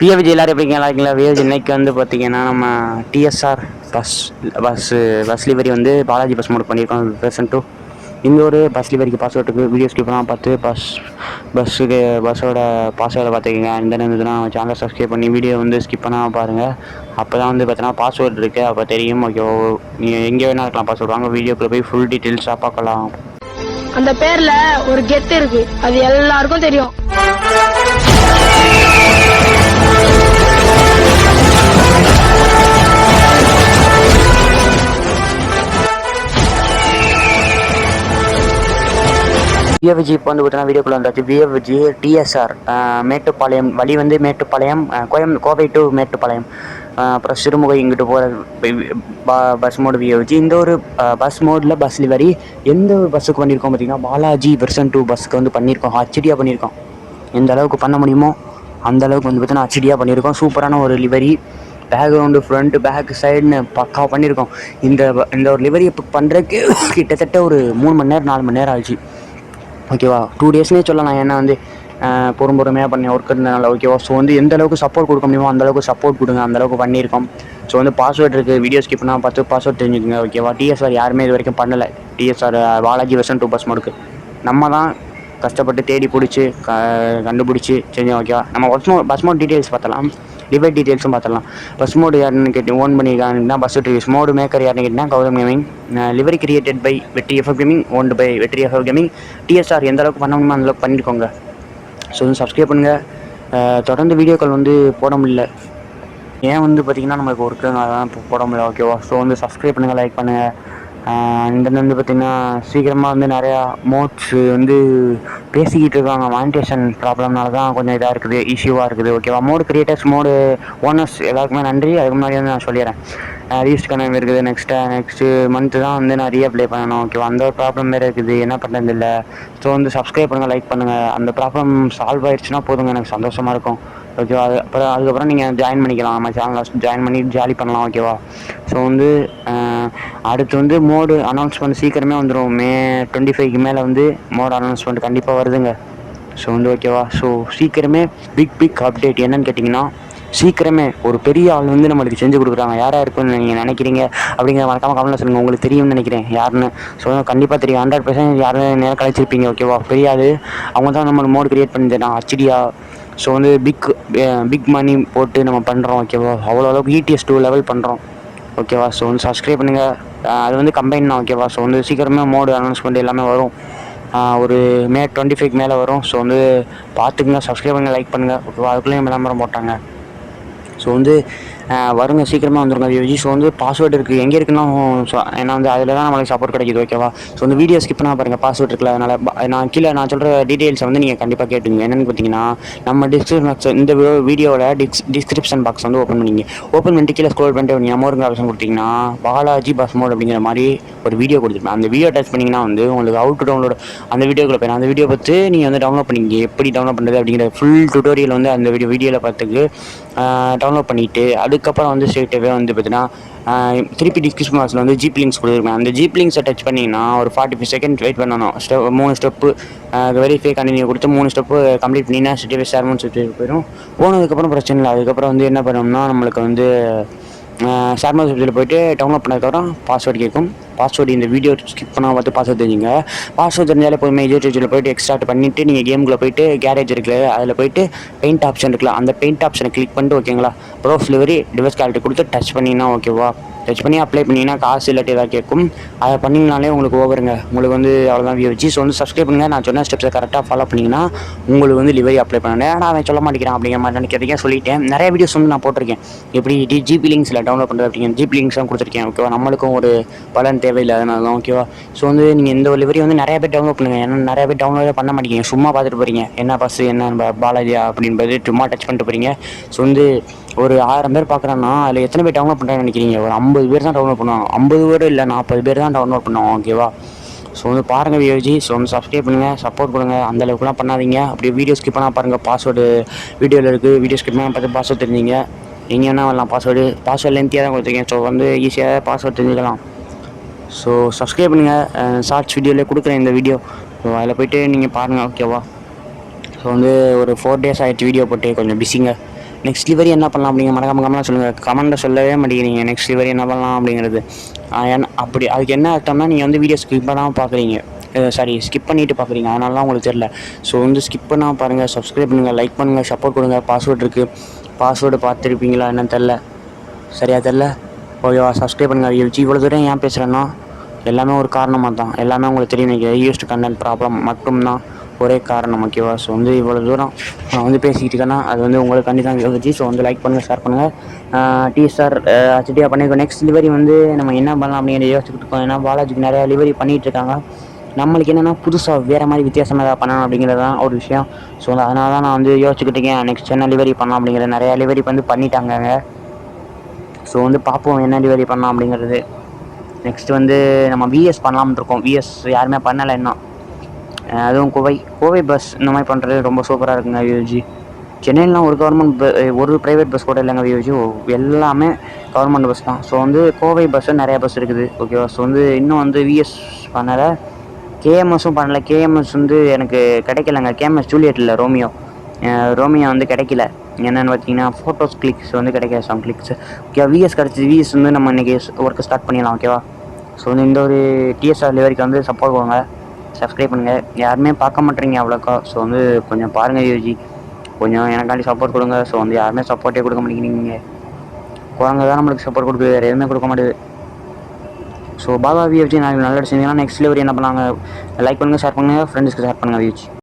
BFG எல்லாரும் எப்படிங்க இருக்கீங்களா? விஎஃப்ஜி இன்னைக்கு வந்து பார்த்தீங்கன்னா நம்ம டிஎஸ்ஆர் பஸ் லிவரி வந்து பாலாஜி பஸ் மோட் பண்ணியிருக்கோம். பெர்சன் டூ இந்த ஒரு பஸ் லிவரிக்கு பாஸ்வேர்டுக்கு வீடியோ ஸ்கிப் பண்ணால் பார்த்து பஸ்ஸோட பாஸ்வேர்டை பார்த்துக்கிங்க. இந்த இருந்ததுன்னா சேனலை சப்ஸ்கிரைப் பண்ணி வீடியோ வந்து ஸ்கிப் பண்ணாமல் பாருங்கள். அப்போ தான் வந்து பார்த்தீங்கன்னா பாஸ்வேர்டு இருக்குது, அப்போ தெரியும். ஓகே, நீங்கள் எங்கே வேணா இருக்கலாம் பாஸ்வேர்டு. வாங்க வீடியோக்குள்ளே போய் ஃபுல் டீட்டெயில்ஸாக பார்க்கலாம். அந்த பேர்ல ஒரு கெத்து இருக்கு, அது எல்லாருக்கும் தெரியும். விஎஃப்ஜி இப்போ வந்து பார்த்தீங்கன்னா வீடியோக்குள்ள வந்தாச்சு. விஎஃப்ஜி டிஎஸ்ஆர் மேட்டுப்பாளையம் வழி வந்து மேட்டுப்பாளையம், கோவை டு மேட்டுப்பாளையம், அப்புறம் சிறுமுகை இங்கிட்டு போகிற பஸ் மோடு விஎஃப்ஜி. இந்த ஒரு பஸ் மோடில் பஸ் லிவரி எந்த ஒரு பஸ்ஸுக்கு பண்ணியிருக்கோம் பார்த்தீங்கன்னா பாலாஜி வெர்சன் 2 பஸ்ஸுக்கு வந்து பண்ணியிருக்கோம். ஹச்டியாக பண்ணியிருக்கோம். எந்த அளவுக்கு பண்ண முடியுமோ அந்த அளவுக்கு வந்து பார்த்தீங்கன்னா ஹச்டியாக பண்ணியிருக்கோம். சூப்பரான ஒரு லிவரி, பேக்ரவுண்டு ஃப்ரண்ட் பேக் சைடுன்னு பக்கா பண்ணியிருக்கோம். இந்த ஒரு லிவரி இப்போ பண்ணுறதுக்கு கிட்டத்தட்ட ஒரு 3 மணி நேரம் 4 மணி நேரம் ஆச்சு. ஓகேவா, 2 டேஸ்னே சொல்லலாம். ஏன்னா வந்து பொறுமையாக பண்ணி ஒர்க் இருந்தனால. ஓகேவா, ஸோ வந்து எந்த அளவுக்கு சப்போர்ட் கொடுக்க முடியுமோ அந்தளவுக்கு சப்போர்ட் கொடுங்க. அந்தளவுக்கு பண்ணியிருக்கோம். ஸோ வந்து பாஸ்வேர்டு இருக்குது, வீடியோ ஸ்கிப் பண்ணால் பார்த்து பாஸ்வேர்ட் தெரிஞ்சுக்கோங்க. ஓகேவா, டிஎஸ்ஆர் யாருமே இது வரைக்கும் பண்ணலை. டிஎஸ்ஆர் பாலாஜி வெர்சன் 2 பஸ் மோடுக்கு நம்ம தான் கஷ்டப்பட்டு தேடி பிடிச்சி கண்டுபிடிச்சி செஞ்சோம். ஓகேவா, நம்ம பஸ் மோட் டீட்டெயில்ஸ் பார்த்தலாம், லிவர் டீட்டெயில்ஸும் பார்த்துடலாம். பஸ் மோடு யாருன்னு கேட்டு ஓன் பண்ணியிருக்காங்கன்னா பஸ் ரிவ்யூஸ். மோடு மேக்கர் யாருன்னு கேட்டிங்கன்னா Gautham gaming. Livery created by Vetri FF gaming, owned by Vetri FF gaming. DSR எந்த அளவுக்கு பண்ண முடியுமோ அந்தளவுக்கு பண்ணியிருக்கோங்க. ஸோ வந்து சப்ஸ்கிரைப் பண்ணுங்கள். தொடர்ந்து வீடியோக்கள் வந்து போட முடியல. ஏன் வந்து பார்த்திங்கன்னா நமக்கு ஒர்க்கு அதான் போட முடியல. ஓகேவா, ஸோ வந்து சப்ஸ்கிரைப் பண்ணுங்கள், லைக் பண்ணுங்கள். இந்த வந்து பார்த்திங்கன்னா சீக்கிரமாக வந்து நிறையா மோட்ஸ் வந்து பேசிக்கிட்டு இருக்காங்க. மானிட்டேஷன் ப்ராப்ளம்னால தான் கொஞ்சம் இதாக இருக்குது, இஷ்யூவாக இருக்குது. ஓகேவா, மோடு கிரியேட்டர்ஸ், மோடு ஓனர்ஸ் எல்லாருக்குமே நன்றி. அதுக்கு முன்னாடி வந்து நான் சொல்லிடுறேன், ரீஸ்ட் கனவு இருக்குது. நெக்ஸ்ட்டு மந்த்து தான் வந்து நான் ரீஅப்ளை பண்ணணும். ஓகேவா, அந்த ஒரு ப்ராப்ளம் வேறு இருக்குது, என்ன பண்ணுறது இல்லை. ஸோ வந்து சப்ஸ்கிரைப் பண்ணுங்கள், லைக் பண்ணுங்கள். அந்த ப்ராப்ளம் சால்வ் ஆயிடுச்சுன்னா போதுங்க, எனக்கு சந்தோஷமாக இருக்கும். ஓகேவா, அதுக்கப்புறம் நீங்கள் ஜாயின் பண்ணிக்கலாம், நம்ம சேனலில் ஜாயின் பண்ணி ஜாலி பண்ணலாம். ஓகேவா, ஸோ வந்து அடுத்து வந்து மோடு அனௌன்ஸ்மெண்ட் சீக்கிரமே வந்துடும். May 25க்கு மேலே வந்து மோடு அனௌன்ஸ்மெண்ட் கண்டிப்பாக வருதுங்க. ஸோ வந்து ஓகேவா, ஸோ சீக்கிரமே பிக் அப்டேட் என்னன்னு கேட்டிங்கன்னா, சீக்கிரமே ஒரு பெரிய ஆள் வந்து நம்மளுக்கு செஞ்சு கொடுக்குறாங்க. யாராக இருக்குன்னு நீங்கள் நினைக்கிறீங்க அப்படிங்கிற மறக்காமல் கமெண்ட்டில் சொல்லுங்கள். உங்களுக்கு தெரியும்னு நினைக்கிறேன் யாருன்னு. ஸோ கண்டிப்பாக தெரியும், 100% யாரும் நேரம் கழிச்சிருப்பீங்க. ஓகேவா, பெரிய ஆள் அவங்க தான் நம்ம மோடு கிரியேட் பண்ணிட்டேன் ஹச்டியா. ஸோ வந்து பிக் மணி போட்டு நம்ம பண்ணுறோம். ஓகேவா, அவ்வளோ அளவுக்கு ETS 2 லெவல் பண்ணுறோம். ஓகேவா, ஸோ வந்து சப்ஸ்கிரைப் பண்ணுங்கள். அது வந்து கம்பைன் தான். ஓகேவா, ஸோ வந்து சீக்கிரமே மோடு அனௌன்ஸ்மெண்ட் எல்லாமே வரும். ஒரு May 25க்கு மேலே வரும். ஸோ வந்து பார்த்துக்குங்க, சப்ஸ்கிரைப் பண்ணுங்கள், லைக் பண்ணுங்கள். ஓகேவா, அதுக்குள்ளேயும் விளம்பரம் போட்டாங்க. ஸோ வந்து வருங்க, சீக்கிரமாக வந்துருங்க வியூஜி. ஸோ வந்து பாஸ்வேர்டு இருக்குது, எங்கே இருக்குன்னா ஏன்னா வந்து அதில் தான் நம்மளுக்கு சப்போர்ட் கிடைக்கிது. ஓகேவா, ஸோ வந்து வீடியோ ஸ்கிப் பண்ணால் பாருங்கள், பாஸ்வேர்டு இருக்குல்ல. அதனால் நான் கீழே நான் சொல்கிற டீட்டெயில்ஸை வந்து நீங்கள் கண்டிப்பாக கேட்டுங்க. என்னென்னு பார்த்தீங்கன்னா, நம்ம இந்த வீடியோவில் டிஸ்கிரிப்ஷன் பாக்ஸ் வந்து ஓப்பன் பண்ணிட்டு கீழே ஸ்க்ரோல் பண்ணிட்டு நீங்கள் மோடுங்க ஆப்ஷன் கொடுத்தீங்கன்னா பாலாஜி பஸ் மோட் அப்படிங்கிற மாதிரி ஒரு வீடியோ கொடுத்துருப்பேன். அந்த வீடியோ டச் பண்ணிங்கன்னா வந்து உங்களுக்கு அவுட் டு டவுன்லோட் அந்த வீடியோக்குள்ளே போயிடும். அந்த வீடியோ பார்த்து நீங்கள் வந்து டவுன்லோட் பண்ணிங்க. எப்படி டவுன்லோட் பண்ணுறது அப்படிங்கிற ஃபுல் டுட்டோரியல் வந்து அந்த வீடியோவில் பார்த்துக்கு டவுன்லோட் பண்ணிவிட்டு அதுக்கப்புறம் வந்து ஸ்ட்ரெயிட்டாகவே வந்து பார்த்தீங்கன்னா திருப்பி டிஸ்கிரிப்ஷன் பாக்ஸில் வந்து ஜிபி லிங்க்ஸ் கொடுத்துருக்கேன். அந்த ஜிபி லிங்க்ஸை டச் பண்ணிங்கன்னா ஒரு 45 செகண்ட் வெயிட் பண்ணணும். 3 ஸ்டெப்பு வெரிஃபை கண்டினியூ கொடுத்து 3 ஸ்டெப்பு கம்ப்ளீட் பண்ணிங்கன்னா ஸ்டெப் ஷேர்மன் ஸ்டெப் போயிடும். போனதுக்கப்புறம் பிரச்சனை இல்லை. அதுக்கப்புறம் வந்து என்ன பண்ணோம்னா நம்மளுக்கு வந்து ஷேர்மன் சப்ஜெக்டில் போய்ட்டு டவுன்லோட் பண்ணதுக்கப்புறம் பாஸ்வேர்டு கேட்கும். பாஸ்வேர்டு இந்த வீடியோ ஸ்கிப் பண்ணால் பார்த்து பாஸ்வேர்டு தெரிஞ்சுங்க. பாஸ்வேர்டு தெரிஞ்சாலே போய் ஜியோடெச்சில் போய்ட்டு எக்ஸ்ட்ராக்ட் பண்ணிவிட்டு நீங்கள் கேமுக்குள்ளே போய்ட்டு கேரேஜ் இருக்குல்ல, அதில் போய்ட்டு பெயிண்ட் ஆப்ஷன் இருக்குல்ல, அந்த பெயிண்ட் ஆப்ஷனை கிளிக் பண்ணிட்டு ஓகேங்களா, ப்ரோஃப் லிவரி டிவைஸ் குவாலிட்டி கொடுத்து டச் பண்ணிங்கன்னா ஓகேவா, டச் பண்ணி அப்ளை பண்ணிங்கன்னா காசு இல்லாட்டி ஏதாவது கேட்கும். அதை பண்ணிங்கனாலே உங்களுக்கு ஓவருங்க. உங்களுக்கு வந்து அவ்வளோதான் வியூஜி. ஸோ வந்து சப்ஸ்கிரைப் பண்ணுங்கள். நான் சொன்ன ஸ்டெப்ஸை கரெக்டாக ஃபாலோ பண்ணிங்கன்னா உங்களுக்கு வந்து லிவரி அப்ளை பண்ணணும். ஏன்னா அவன் சொல்ல மாட்டேங்கிறான் அப்படிங்கிற மாதிரி நினைக்கிறதுக்கே சொல்லிட்டேன். நிறைய வீடியோஸ் வந்து நான் போட்டிருக்கேன், எப்படி ஜிபி லிங்க்ஸில் டவுன்லோட் பண்ணுறது அப்படிங்கிற ஜிபி லிங்க்ஸ்லாம் கொடுத்துருக்கேன். ஓகேவா, நம்மளுக்கும் ஒரு பலன் தேவையில்லை, அதனால தான். ஓகேவா, ஸோ வந்து நீங்கள் இந்த ஒரு லிவரி வந்து நிறைய பேர் டவுன்லோட் பண்ணுங்கள். ஏன்னா நிறைய பேர் டவுன்லோடே பண்ண மாட்டேங்க, சும்மா பார்த்துட்டு போகிறீங்க. என்ன பஸ் என்ன பாலாஜியா அப்படின்றது சும்மா டச் பண்ணிட்டு போகிறீங்க. ஸோ வந்து ஒரு 1000 பேர் பார்க்குறான்னா அதில் எத்தனை பேர் டவுன்லோட் பண்ணுறான்னு நினைக்கிறீங்க? ஒரு 50 பேர் தான் டவுன்லோட் பண்ணுவாங்க. 50 பேர் இல்லை 40 பேர் தான் டவுன்லோட் பண்ணுவாங்க. ஓகேவா, ஸோ வந்து பாருங்கள் வியூஜி. ஸோ வந்து சப்ஸ்கிரைப் பண்ணுங்கள், சப்போர்ட் கொடுங்க. அந்தளவுக்குலாம் பண்ணாதீங்க. அப்படியே வீடியோ ஸ்கிப் பண்ணால் பாருங்கள். பாஸ்வேர்டு வீடியோவில் இருக்குது, வீடியோ ஸ்கிப் பண்ணால் பார்த்து பாஸ்வேர்டு தெரிஞ்சிங்க. நீங்கள் என்ன வரலாம், பாஸ்வேர்டு லென்த்தியாக தான் கொடுத்துருக்கேன். ஸோ வந்து ஈஸியாக பாஸ்வேர்டு தெரிஞ்சுக்கலாம். ஸோ சப்ஸ்கிரைப் பண்ணுங்கள். ஷார்ட்ஸ் வீடியோவிலே கொடுக்குறேன் இந்த வீடியோ. ஸோ அதில் போய்ட்டு நீங்கள் பாருங்கள். ஓகேவா, ஸோ வந்து ஒரு 4 days ஆகிடுச்சு வீடியோ போட்டு, கொஞ்சம் பிஸிங்க. நெக்ஸ்ட் டெலிவரி என்ன பண்ணலாம் அப்படிங்கிற மறக்காம கமெண்ட்டில் சொல்லுங்கள். கமெண்ட்டில் சொல்லவே மாட்டேங்கிறீங்க நெக்ஸ்ட் டெலிவரி என்ன பண்ணலாம் அப்படிங்கிறது. ஏன்னா அப்படி அதுக்கு என்ன அர்த்தம்னா நீங்கள் வந்து வீடியோ ஸ்கிப் பண்ணாமல் பார்க்குறீங்க. சாரி, ஸ்கிப் பண்ணிவிட்டு பார்க்குறீங்க, அதனால தான் உங்களுக்கு தெரில. ஸோ வந்து ஸ்கிப் பண்ணாமல் பாருங்கள், சப்ஸ்கிரைப் பண்ணுங்கள், லைக் பண்ணுங்கள், சப்போர்ட் கொடுங்க. பாஸ்வேர்டு இருக்குது, பாஸ்வேர்டு பார்த்துருப்பீங்களா என்னன்னு தெரில, சரியாக தெரில. ஓகேவா, சப்ஸ்கிரைப் பண்ணுங்கள். இவ்வளோ தூரம் ஏன் பேசுகிறேன்னா எல்லாமே ஒரு காரணமாக தான். எல்லாமே உங்களுக்கு தெரியும், நீங்கள் யூஸ்டு கண்டென்ட் ப்ராப்ளம் மட்டும்தான் ஒரே காரணம். ஓகேவா, ஸோ வந்து இவ்வளோ தூரம் நான் வந்து பேசிக்கிட்டு இருக்கேன்னா அது வந்து உங்களுக்கு கண்டி தான் யோசிச்சு. ஸோ வந்து லைக் பண்ணுங்கள், ஷேர் பண்ணுங்கள். டிஎஸ்ஆர் ஹெச்டியாக பண்ணியிருக்கோம். நெக்ஸ்ட் டெலிவரி வந்து நம்ம என்ன பண்ணலாம் அப்படிங்கிற யோசிச்சுட்டு இருக்கோம். ஏன்னா பாலாஜிக்கு நிறையா டெலிவரி பண்ணிகிட்ருக்காங்க. நம்மளுக்கு என்னென்னா புதுசாக வேறு மாதிரி வித்தியாசமாக ஏதாவது பண்ணணும் அப்படிங்கிறது தான் ஒரு விஷயம். ஸோ வந்து அதனால தான் நான் வந்து யோசிச்சுக்கிட்டு இருக்கேன் நெக்ஸ்ட் என்ன டெலிவரி பண்ணலாம் அப்படிங்கிறது. நிறையா டெலிவரி வந்து பண்ணிட்டாங்க. ஸோ வந்து பார்ப்போம் என்ன டெலிவரி பண்ணலாம் அப்படிங்கிறது. நெக்ஸ்ட் வந்து நம்ம விஎஸ் பண்ணலாம்னு இருக்கோம். விஎஸ் யாருமே பண்ணலை இன்னும். அதுவும் கோவை பஸ் இந்த மாதிரி பண்ணுறது ரொம்ப சூப்பராக இருக்குங்க வியூஜி. சென்னையிலாம் ஒரு ஒரு ப்ரைவேட் பஸ் கூட இல்லைங்க வியூஜி, எல்லாமே கவர்மெண்ட் பஸ் தான். ஸோ வந்து கோவை பஸ்ஸு நிறையா பஸ் இருக்குது. ஓகேவா, ஸோ வந்து இன்னும் வந்து விஎஸ் பண்ணலை, கேஎம்எஸும் பண்ணலை. கேஎம்எஸ் வந்து எனக்கு கிடைக்கலங்க. கேஎம்எஸ் ஜூலியட் இல்லை, ரோமியோ வந்து கிடைக்கல. என்னென்னு பார்த்தீங்கன்னா ஃபோட்டோஸ் கிளிக்ஸ் வந்து கிடைக்காது, சம் கிளிக்ஸ். ஓகே, விஎஸ் கிடச்சி. விஎஸ் வந்து நம்ம இன்றைக்கி ஒர்க்கு ஸ்டார்ட் பண்ணிடலாம். ஓகேவா, ஸோ வந்து இந்த ஒரு டிஎஸ்ஆர் டெலிவரிக்கு வந்து சப்போர்ட் கொடுங்க, சப்ஸ்கிரைப் பண்ணுங்கள். யாருமே பார்க்க மாட்டேறீங்க அவ்வளோக்கா. ஸோ வந்து கொஞ்சம் பாருங்கள் யூஜி, கொஞ்சம் எனக்காண்டி சப்போர்ட் கொடுங்க. ஸோ வந்து யாருமே சப்போர்ட்டே கொடுக்க மாட்டேங்கிறீங்க. குழந்தை தான் நம்மளுக்கு சப்போர்ட் கொடுக்குது, வேறு எதுவுமே கொடுக்க மாட்டேது. ஸோ பாபா விஎஃப்ஜி நான் நல்ல செஞ்சீங்கன்னா நெக்ஸ்ட் டெலிவரி என்ன பண்ணாங்க, லைக் பண்ணுங்கள், ஷேர் பண்ணுங்கள், ஃப்ரெண்ட்ஸ்க்கு ஷேர் பண்ணுங்கள் வியூஜி.